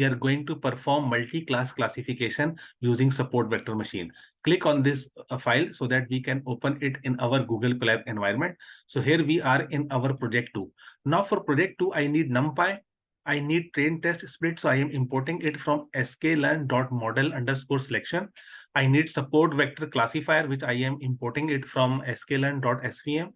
we are going to perform multi-class classification using Support Vector Machine. Click on this file so that we can open it in our Google Colab environment. So here we are in our project 2. Now for project 2, I need NumPy. I need train test split. So I am importing it from sklearn.model_selection. I need support vector classifier, which I am importing it from sklearn.svm.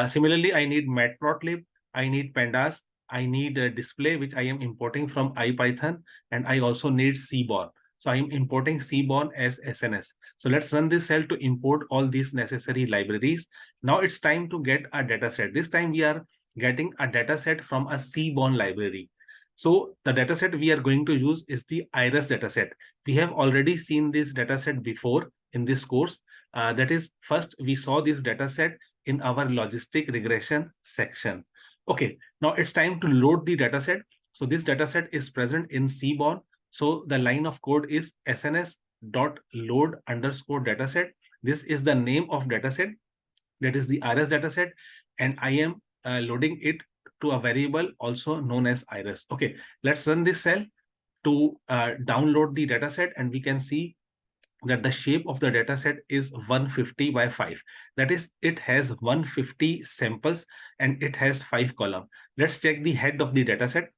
Similarly, I need matplotlib. I need pandas. I need a display, which I am importing from IPython, and I also need Seaborn. So I am importing Seaborn as SNS. So let's run this cell to import all these necessary libraries. Now it's time to get a data set. This time we are getting a data set from a Seaborn library. So the data set we are going to use is the iris data set. We have already seen this data set before in this course. That is, first we saw this data set in our logistic regression section. Okay, now it's time to load the dataset. So this dataset is present in Seaborn. So the line of code is sns.load_dataset. This is the name of dataset. That is the iris dataset, and I am loading it to a variable also known as iris. Okay, let's run this cell to download the dataset, and we can see that the shape of the dataset is 150 by 5. That is, it has 150 samples and it has 5 columns. Let's check the head of the dataset.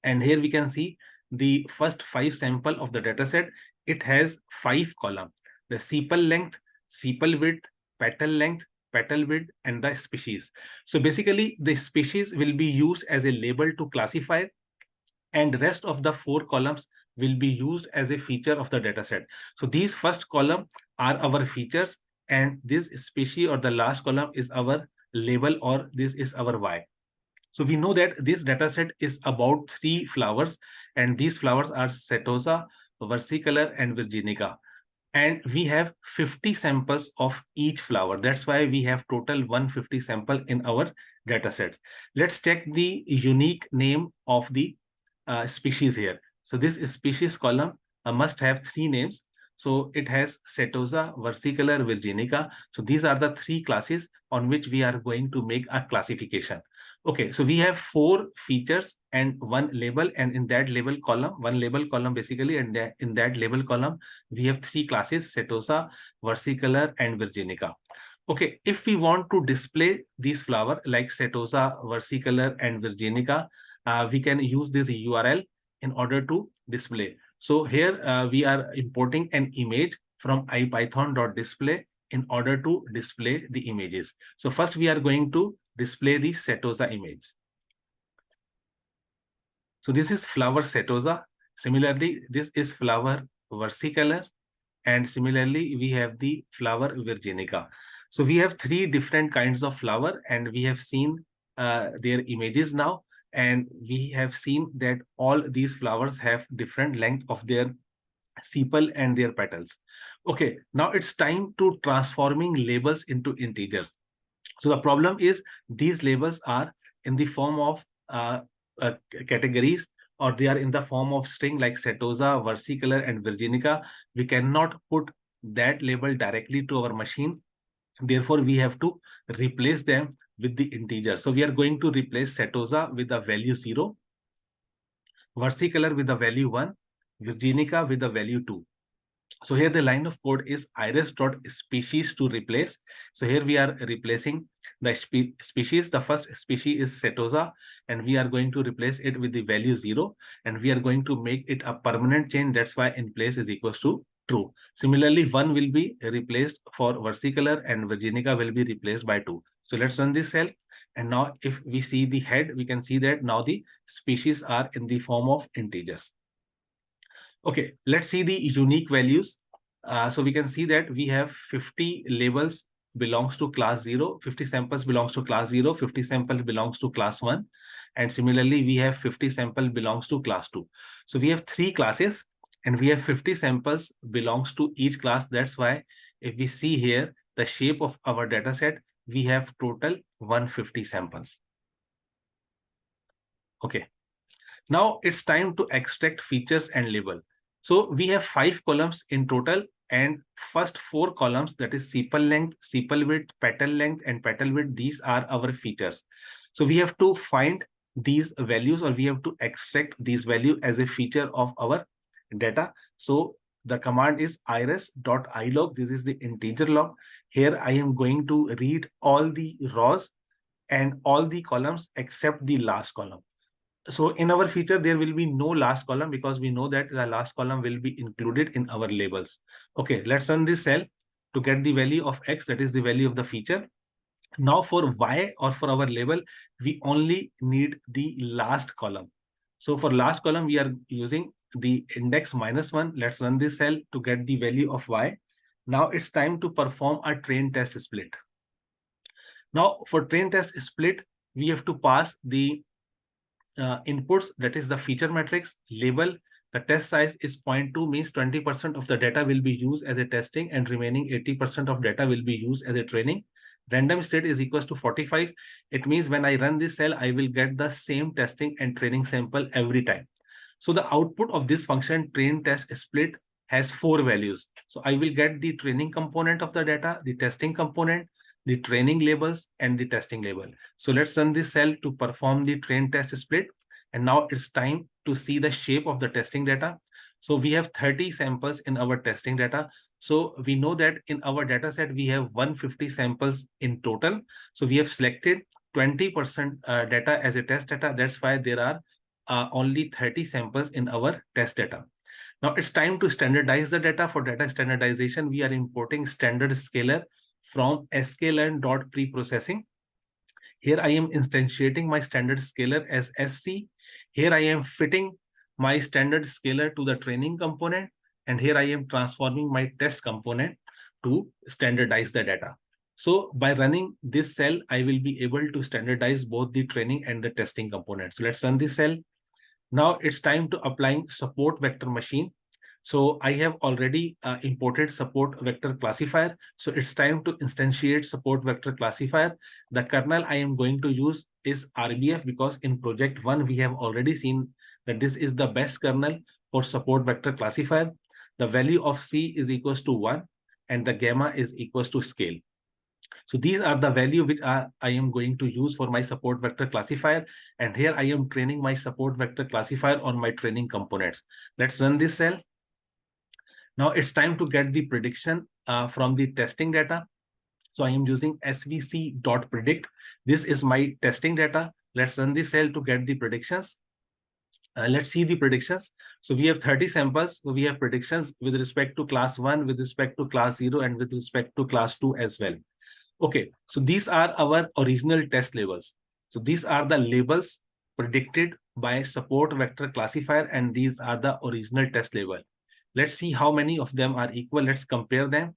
And here we can see the first 5 sample of the dataset. It has 5 columns: the sepal length, sepal width, petal length, petal width, and the species. So basically, the species will be used as a label to classify, and rest of the 4 columns will be used as a feature of the dataset. So these first column are our features, and this species or the last column is our label, or this is our Y. So we know that this dataset is about 3 flowers, and these flowers are Setosa, versicolor, and virginica. And we have 50 samples of each flower. That's why we have total 150 sample in our dataset. Let's check the unique name of the species here. So this species column must have 3 names. So it has Setosa, versicolor, virginica. So these are the 3 classes on which we are going to make a classification. Okay, so we have 4 features and 1 label, and in that label column, 1 label column basically, and in that label column, we have 3 classes: Setosa, versicolor, and virginica. Okay, if we want to display these flower like Setosa, versicolor, and virginica, we can use this URL in order to display. So here we are importing an image from ipython.display in order to display the images. So first we are going to display the Setosa image. So this is flower Setosa. Similarly, this is flower versicolor, and similarly we have the flower virginica. So we have 3 different kinds of flower, and we have seen their images now, and we have seen that all these flowers have different length of their sepal and their petals. Okay, now it's time to transforming labels into integers. So the problem is these labels are in the form of categories, or they are in the form of string like Setosa, versicolor, and virginica. We cannot put that label directly to our machine. Therefore, we have to replace them with the integer. So we are going to replace Setosa with the value 0, versicolor with the value 1, virginica with the value 2. So here the line of code is iris.species to replace. So here we are replacing the species. The first species is Setosa, and we are going to replace it with the value 0, and we are going to make it a permanent change. That's why in place is equals to true. Similarly, 1 will be replaced for versicolor, and virginica will be replaced by 2. So let's run this cell. And now if we see the head, we can see that now the species are in the form of integers. Okay, let's see the unique values. So we can see that we have 50 labels belongs to class 0, 50 samples belongs to class 0, 50 samples belongs to class 1. And similarly, we have 50 sample belongs to class 2. So we have 3 classes, and we have 50 samples belongs to each class. That's why if we see here the shape of our data set, we have total 150 samples. Okay, now it's time to extract features and label. So we have 5 columns in total, and first 4 columns, that is sepal length, sepal width, petal length, and petal width, these are our features. So we have to find these values, or we have to extract these values as a feature of our data. So the command is iris.ilog. This is the integer log. Here I am going to read all the rows and all the columns except the last column. So in our feature, there will be no last column because we know that the last column will be included in our labels. Okay, let's run this cell to get the value of X, that is the value of the feature. Now for Y or for our label, we only need the last column. So for last column, we are using the index -1. Let's run this cell to get the value of Y. Now it's time to perform a train test split. Now for train test split, we have to pass the inputs, that is the feature matrix, label. The test size is 0.2, means 20% of the data will be used as a testing and remaining 80% of data will be used as a training. Random state is equals to 45. It means when I run this cell, I will get the same testing and training sample every time. So the output of this function train test split has 4 values. So I will get the training component of the data, the testing component, the training labels, and the testing label. So let's run this cell to perform the train test split. And now it's time to see the shape of the testing data. So we have 30 samples in our testing data. So we know that in our data set, we have 150 samples in total. So we have selected 20% data as a test data. That's why there are only 30 samples in our test data. Now it's time to standardize the data. For data standardization, we are importing standard scalar from sklearn.preprocessing. Here I am instantiating my standard scalar as SC. Here I am fitting my standard scalar to the training component. And here I am transforming my test component to standardize the data. So by running this cell, I will be able to standardize both the training and the testing components. So let's run this cell. Now it's time to applying support vector machine. So I have already imported support vector classifier. So it's time to instantiate support vector classifier. The kernel I am going to use is RBF because in project 1, we have already seen that this is the best kernel for support vector classifier. The value of C is equals to 1 and the gamma is equals to scale. So these are the value which I am going to use for my support vector classifier. And here I am training my support vector classifier on my training components. Let's run this cell. Now it's time to get the prediction from the testing data. So I am using svc.predict. This is my testing data. Let's run this cell to get the predictions. Let's see the predictions. So we have 30 samples. So we have predictions with respect to class 1, with respect to class 0, and with respect to class 2 as well. Okay, so these are our original test labels. So these are the labels predicted by support vector classifier, and these are the original test label. Let's see how many of them are equal. Let's compare them.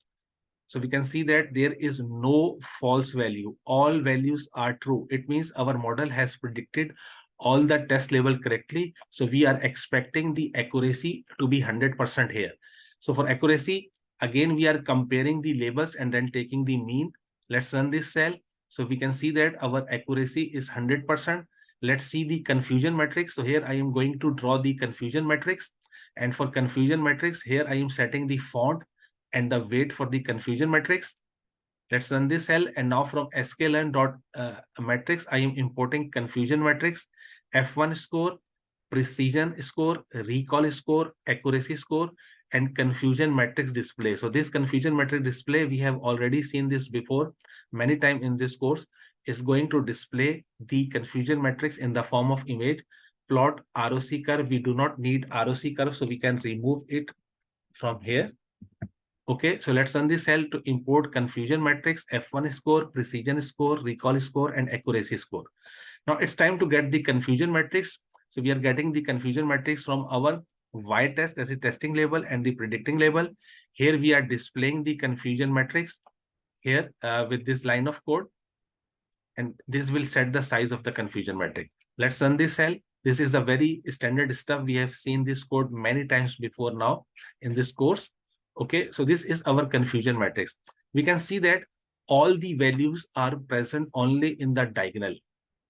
So we can see that there is no false value. All values are true. It means our model has predicted all the test label correctly. So we are expecting the accuracy to be 100% here. So for accuracy, again, we are comparing the labels and then taking the mean. Let's run this cell. So we can see that our accuracy is 100%. Let's see the confusion matrix. So here I am going to draw the confusion matrix. And for confusion matrix, here I am setting the font and the weight for the confusion matrix. Let's run this cell. And now from sklearn.matrix, I am importing confusion matrix, F1 score, precision score, recall score, accuracy score, and confusion matrix display. So this confusion matrix display, we have already seen this before many times in this course, is going to display the confusion matrix in the form of image. Plot ROC curve. We do not need ROC curve, so we can remove it from here. Okay, so let's run this cell to import confusion matrix, F1 score, precision score, recall score, and accuracy score. Now it's time to get the confusion matrix. So we are getting the confusion matrix from our Y test, as a testing label, and the predicting label. Here we are displaying the confusion matrix here with this line of code. And this will set the size of the confusion matrix. Let's run this cell. This is a very standard stuff. We have seen this code many times before now in this course. Okay, so this is our confusion matrix. We can see that all the values are present only in the diagonal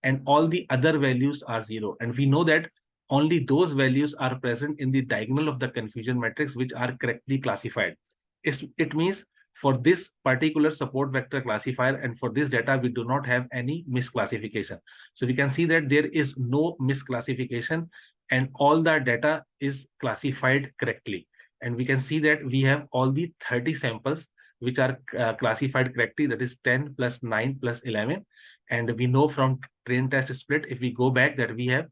and all the other values are 0. And we know that only those values are present in the diagonal of the confusion matrix which are correctly classified. It means for this particular support vector classifier, and for this data, we do not have any misclassification. So we can see that there is no misclassification and all the data is classified correctly. And we can see that we have all the 30 samples which are classified correctly, that is 10 plus 9 plus 11. And we know from train test split, if we go back, that we have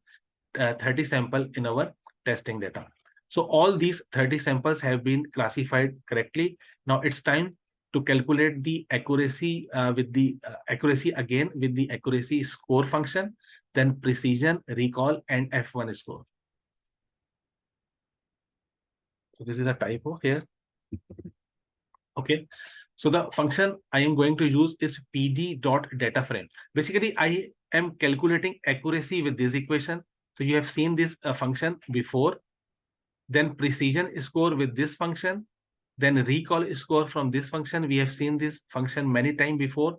30 sample in our testing data. So all these 30 samples have been classified correctly. Now it's time to calculate the accuracy with the accuracy again with the accuracy score function, then precision, recall, and F1 score. So this is a typo here. Okay. So the function I am going to use is pd.dataframe. Basically, I am calculating accuracy with this equation. So you have seen this function before. Then precision score with this function. Then recall score from this function. We have seen this function many times before.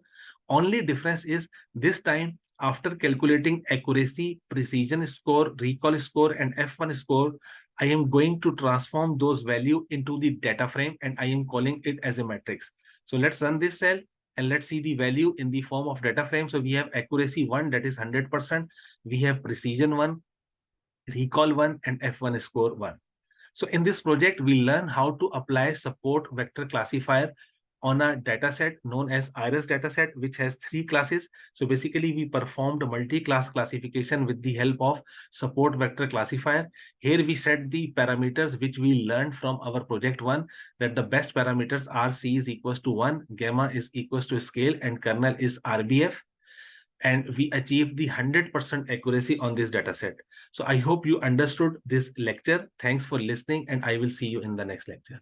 Only difference is this time, after calculating accuracy, precision score, recall score, and F1 score, I am going to transform those values into the data frame, and I am calling it as a matrix. So let's run this cell and let's see the value in the form of data frame. So we have accuracy 1, that is 100%. We have precision 1, recall 1, and F1 score 1. So in this project, we learn how to apply support vector classifier on a dataset known as iris dataset, which has 3 classes. So basically, we performed multi-class classification with the help of support vector classifier. Here we set the parameters which we learned from our project 1, that the best parameters are C is equals to 1, gamma is equals to scale, and kernel is RBF. And we achieved the 100% accuracy on this dataset. So I hope you understood this lecture. Thanks for listening, and I will see you in the next lecture.